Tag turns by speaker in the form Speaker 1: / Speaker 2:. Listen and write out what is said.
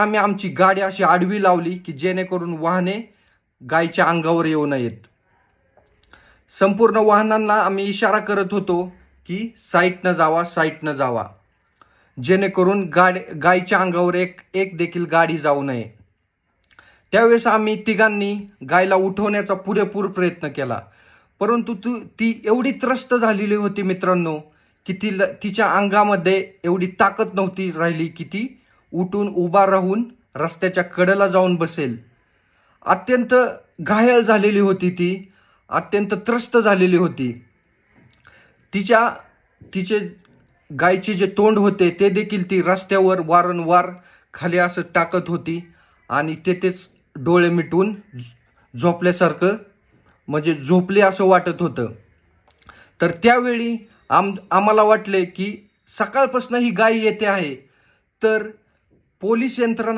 Speaker 1: आम्ही आमची गाडी अशी आडवी लावली की जेणेकरून वाहने गायीच्या अंगावर येऊ नयेत. संपूर्ण वाहनांना आम्ही इशारा करत होतो की साईटनं जावा, साईटनं जावा, जेणेकरून गायीच्या अंगावर एक एक देखील गाडी जाऊ नये. त्यावेळेस आम्ही तिघांनी गायला उठवण्याचा पुरेपूर प्रयत्न केला, परंतु ती एवढी त्रस्त झालेली होती मित्रांनो की तिच्या अंगामध्ये एवढी ताकद नव्हती राहिली की ती उठून उभा राहून रस्त्याच्या कडेला जाऊन बसेल. अत्यंत घायाळ झालेली होती ती, अत्यंत त्रस्त झालेली होती. तिचे गायीचे जे तोंड होते ते देखील ती रस्त्यावर वारंवार खाली असं टाकत होती आणि तेथेच डोळे मिटून झोपल्यासारखं, म्हणजे झोपले असं वाटत होतं. तर त्यावेळी आम्हाला वाटले की सकाळपासून ही गाय येते आहे, तर पोलीस यंत्रणा